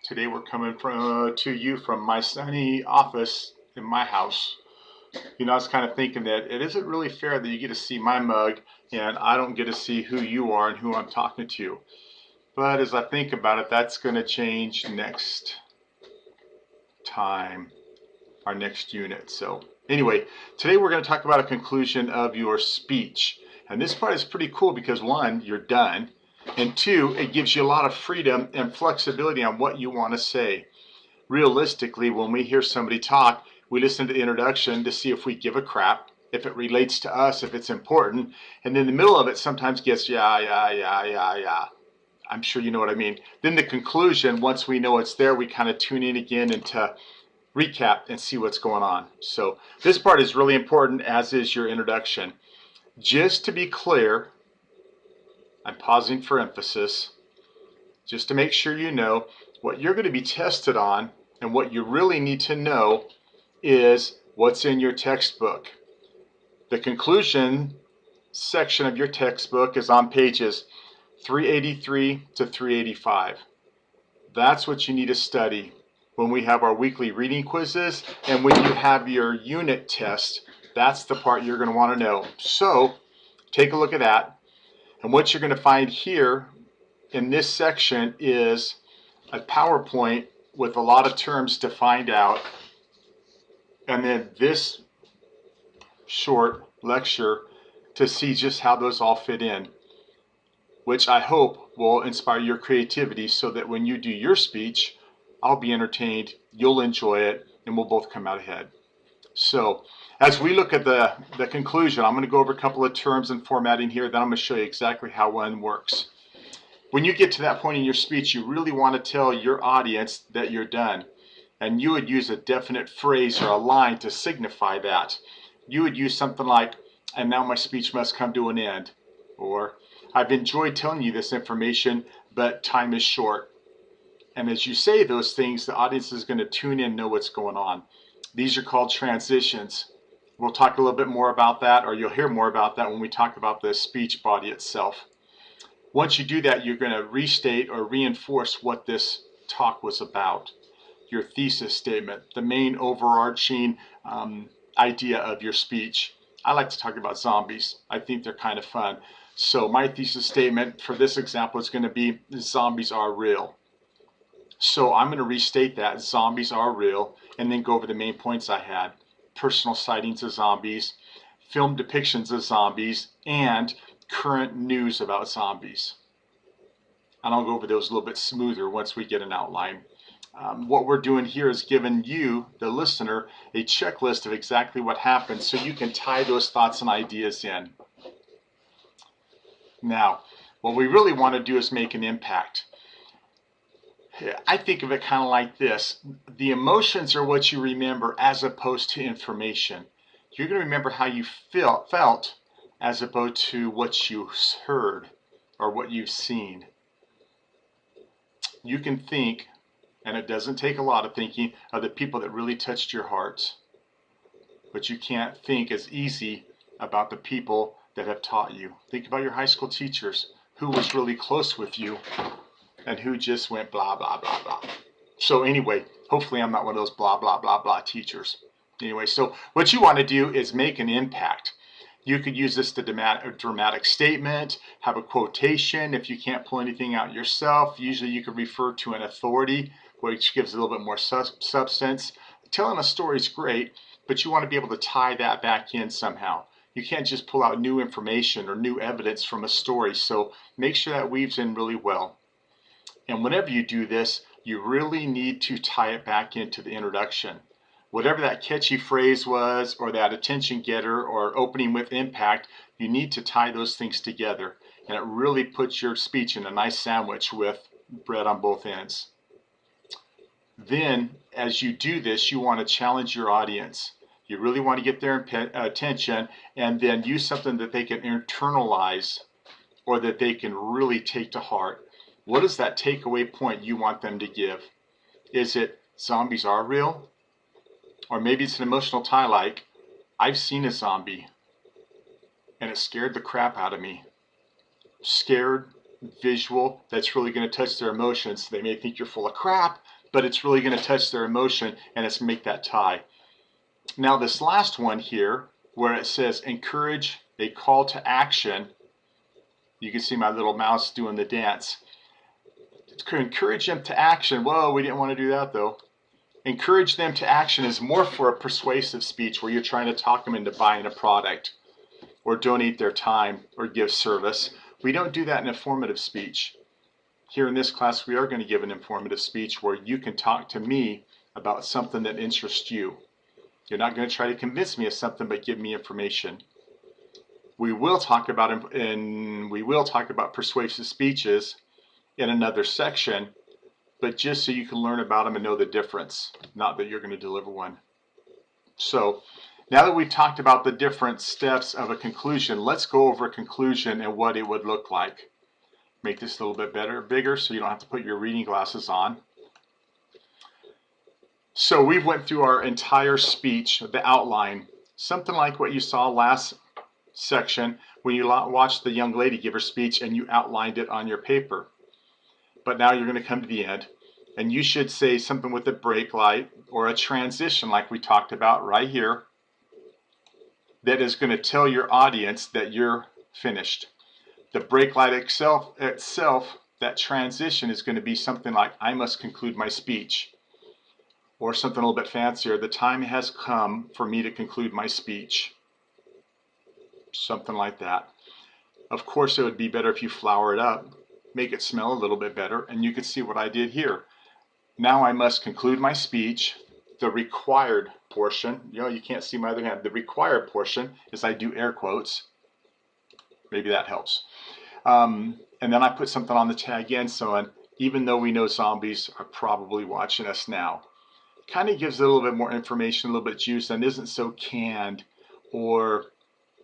Today we're coming to you from my sunny office in my house. I was kind of thinking that it isn't really fair that you get to see my mug and I don't get to see who you are and who I'm talking to. But as I think about it, that's going to change next time, our next unit. So anyway, today we're going to talk about a conclusion of your speech. And this part is pretty cool because one, you're done. And two, it gives you a lot of freedom and flexibility on what you want to say. Realistically, when we hear somebody talk, we listen to the introduction to see if we give a crap, if it relates to us, if it's important. And then the middle of it sometimes gets yeah. I'm sure you know what I mean. Then the conclusion, once we know it's there, we kind of tune in again and to recap and see what's going on. So this part is really important, as is your introduction. Just to be clear, I'm pausing for emphasis, just to make sure you know what you're going to be tested on and what you really need to know is what's in your textbook. The conclusion section of your textbook is on pages 383 to 385. That's what you need to study when we have our weekly reading quizzes and when you have your unit test. That's the part you're going to want to know. So take a look at that. And what you're going to find here in this section is a PowerPoint with a lot of terms to find out, and then this short lecture to see just how those all fit in, which I hope will inspire your creativity so that when you do your speech, I'll be entertained, you'll enjoy it, and we'll both come out ahead. So as we look at the conclusion, I'm going to go over a couple of terms and formatting here, then I'm going to show you exactly how one works. When you get to that point in your speech, you really want to tell your audience that you're done. And you would use a definite phrase or a line to signify that. You would use something like, and now my speech must come to an end. Or, I've enjoyed telling you this information, but time is short. And as you say those things, the audience is going to tune in and know what's going on. These are called transitions. We'll talk a little bit more about that, or you'll hear more about that when we talk about the speech body itself. Once you do that, you're going to restate or reinforce what this talk was about. Your thesis statement, the main overarching idea of your speech. I like to talk about zombies. I think they're kind of fun. So my thesis statement for this example is going to be, zombies are real. So I'm going to restate that, zombies are real, and then go over the main points I had. Personal sightings of zombies, film depictions of zombies, and current news about zombies. And I'll go over those a little bit smoother once we get an outline. What we're doing here is giving you, the listener, a checklist of exactly what happened so you can tie those thoughts and ideas in. Now, what we really want to do is make an impact. I think of it kind of like this. The emotions are what you remember as opposed to information. You're going to remember how you felt as opposed to what you heard or what you've seen. You can think, and it doesn't take a lot of thinking, of the people that really touched your hearts. But you can't think as easy about the people that have taught you. Think about your high school teachers. Who was really close with you and who just went blah, blah, blah, blah. So anyway, hopefully I'm not one of those blah, blah, blah, blah teachers. Anyway, so what you want to do is make an impact. You could use this to a dramatic statement, have a quotation. If you can't pull anything out yourself, usually you could refer to an authority, which gives a little bit more substance. Telling a story is great, but you want to be able to tie that back in somehow. You can't just pull out new information or new evidence from a story, so make sure that weaves in really well. And whenever you do this, you really need to tie it back into the introduction. Whatever that catchy phrase was, or that attention getter, or opening with impact, you need to tie those things together. And it really puts your speech in a nice sandwich with bread on both ends. Then, as you do this, you want to challenge your audience. You really want to get their attention and then use something that they can internalize or that they can really take to heart. What is that takeaway point you want them to give? Is it zombies are real? Or maybe it's an emotional tie like, I've seen a zombie and it scared the crap out of me. Scared, visual that's really going to touch their emotions. They may think you're full of crap, but it's really going to touch their emotion, and it's make that tie. Now this last one here, where it says encourage a call to action, you can see my little mouse doing the dance. To encourage them to action, whoa, we didn't want to do that though. Encourage them to action is more for a persuasive speech where you're trying to talk them into buying a product or donate their time or give service. We don't do that in informative speech. Here in this class, we are going to give an informative speech where you can talk to me about something that interests you. You're not going to try to convince me of something, but give me information. We will talk about persuasive speeches in another section, but just so you can learn about them and know the difference, not that you're going to deliver one. So now that we've talked about the different steps of a conclusion, let's go over a conclusion and what it would look like. Make this a little bit bigger so you don't have to put your reading glasses on. So we've went through our entire speech, the outline, something like what you saw last section when you watched the young lady give her speech and you outlined it on your paper. But now you're going to come to the end, and you should say something with a break light or a transition like we talked about right here that is going to tell your audience that you're finished. The break light itself, that transition is going to be something like, I must conclude my speech. Or something a little bit fancier, the time has come for me to conclude my speech. Something like that. Of course, it would be better if you flower it up, make it smell a little bit better, and you can see what I did here. Now I must conclude my speech. The required portion, you can't see my other hand, the required portion is I do air quotes. Maybe that helps. And then I put something on the tag end, so even though we know zombies are probably watching us now. Kind of gives it a little bit more information, a little bit juice, and isn't so canned or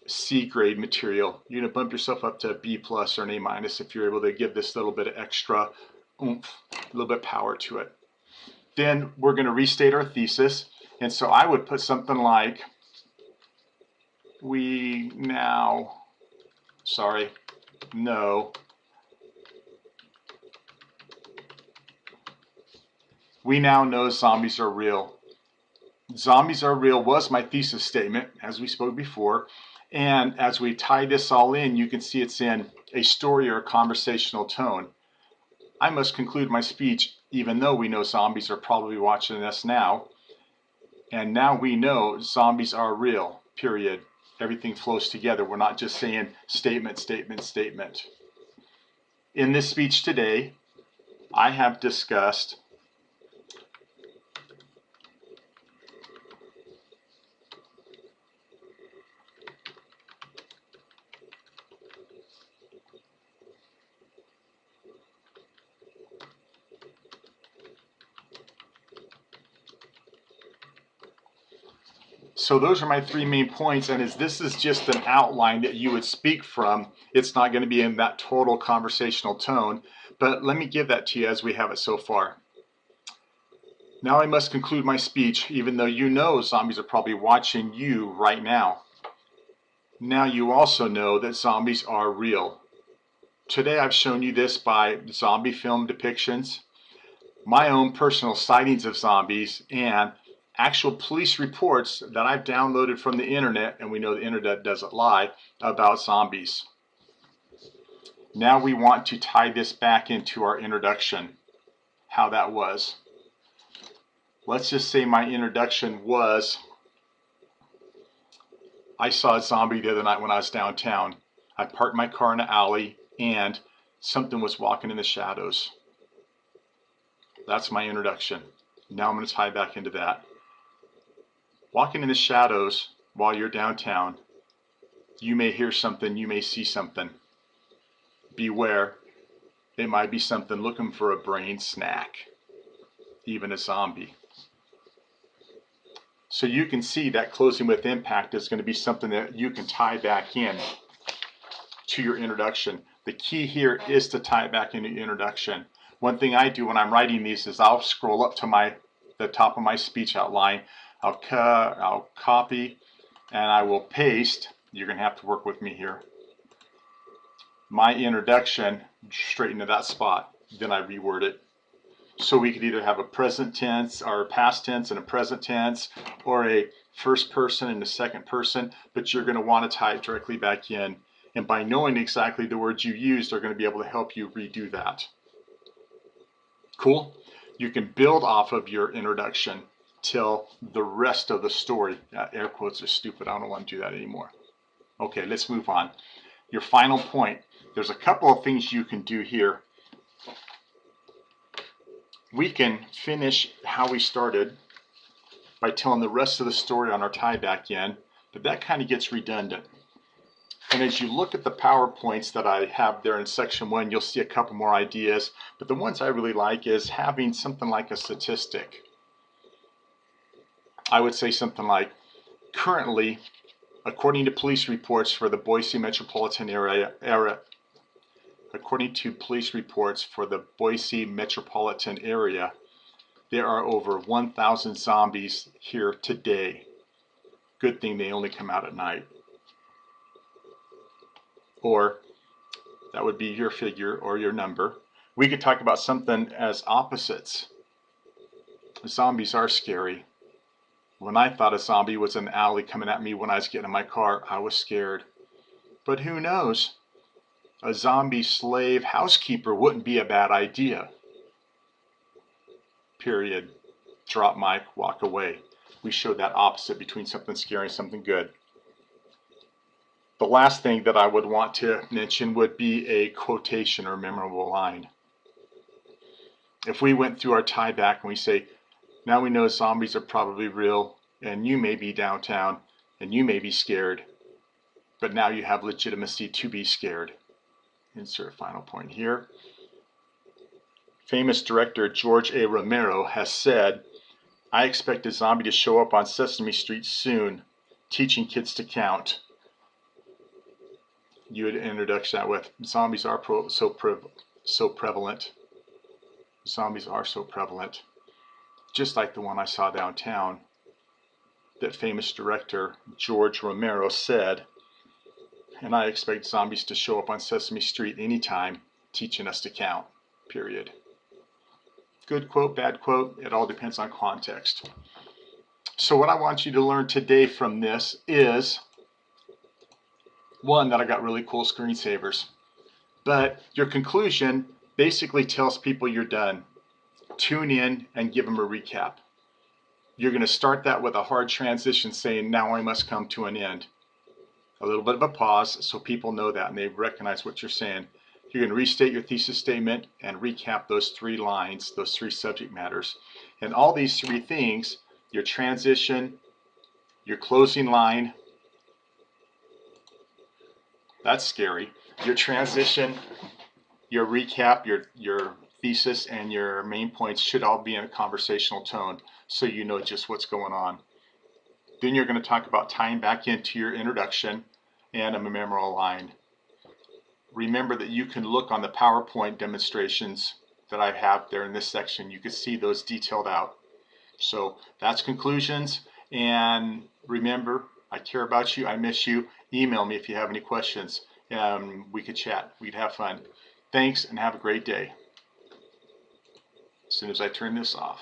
C grade material. You're going to bump yourself up to a B plus or an A minus if you're able to give this little bit of extra oomph, a little bit of power to it. Then we're going to restate our thesis, and so I would put something like, we now know zombies are real. Zombies are real was my thesis statement, as we spoke before. And as we tie this all in, you can see it's in a story or a conversational tone. I must conclude my speech, even though we know zombies are probably watching us now. And now we know zombies are real, period. Everything flows together. We're not just saying statement, statement, statement. In this speech today, I have discussed So those are my three main points, and as this is just an outline that you would speak from, it's not going to be in that total conversational tone, but let me give that to you as we have it so far. Now I must conclude my speech, even though you know zombies are probably watching you right now. Now you also know that zombies are real. Today I've shown you this by zombie film depictions, my own personal sightings of zombies, and actual police reports that I've downloaded from the internet, and we know the internet doesn't lie, about zombies. Now we want to tie this back into our introduction, how that was. Let's just say my introduction was, I saw a zombie the other night when I was downtown. I parked my car in an alley and something was walking in the shadows. That's my introduction. Now I'm going to tie back into that. Walking in the shadows while you're downtown, you may hear something, you may see something. Beware, it might be something looking for a brain snack, even a zombie. So you can see that closing with impact is going to be something that you can tie back in to your introduction. The key here is to tie it back into your introduction. One thing I do when I'm writing these is I'll scroll up to the top of my speech outline. I'll copy and I will paste. You're going to have to work with me here. My introduction straight into that spot. Then I reword it. So we could either have a present tense or a past tense and a present tense, or a first person and a second person, but you're going to want to tie it directly back in. And by knowing exactly the words you used, they're going to be able to help you redo that. Cool? You can build off of your introduction till the rest of the story. Air quotes are stupid. I don't want to do that anymore. Okay, let's move on. Your final point. There's a couple of things you can do here. We can finish how we started by telling the rest of the story on our tie back in, but that kind of gets redundant. And as you look at the PowerPoints that I have there in section 1, you'll see a couple more ideas, but the ones I really like is having something like a statistic. I would say something like, currently, according to police reports for the Boise metropolitan area, there are over 1,000 zombies here today. Good thing they only come out at night. Or that would be your figure or your number. We could talk about something as opposites. Zombies are scary. When I thought a zombie was in the alley coming at me when I was getting in my car, I was scared. But who knows? A zombie slave housekeeper wouldn't be a bad idea. Period. Drop mic, walk away. We showed that opposite between something scary and something good. The last thing that I would want to mention would be a quotation or memorable line. If we went through our tie back and we say, now we know zombies are probably real, and you may be downtown, and you may be scared, but now you have legitimacy to be scared. Insert final point here. Famous director George A. Romero has said, I expect a zombie to show up on Sesame Street soon, teaching kids to count. You would introduce that with, zombies are so prevalent. Zombies are so prevalent. Just like the one I saw downtown, that famous director George Romero said, and I expect zombies to show up on Sesame Street anytime, teaching us to count, period. Good quote, bad quote, it all depends on context. So what I want you to learn today from this is, one, that I got really cool screensavers, but your conclusion basically tells people you're done. Tune in and give them a recap. You're going to start that with a hard transition saying, now I must come to an end. A little bit of a pause so people know that and they recognize what you're saying. You're going to restate your thesis statement and recap those 3 lines, those 3 subject matters. And all these 3 things, your transition, your closing line, that's scary, your transition, your recap, your thesis, and your main points should all be in a conversational tone so you know just what's going on. Then you're going to talk about tying back into your introduction and a memorable line. Remember that you can look on the PowerPoint demonstrations that I have there in this section. You can see those detailed out. So that's conclusions. And remember, I care about you. I miss you. Email me if you have any questions. We could chat. We'd have fun. Thanks and have a great day. As soon as I turn this off.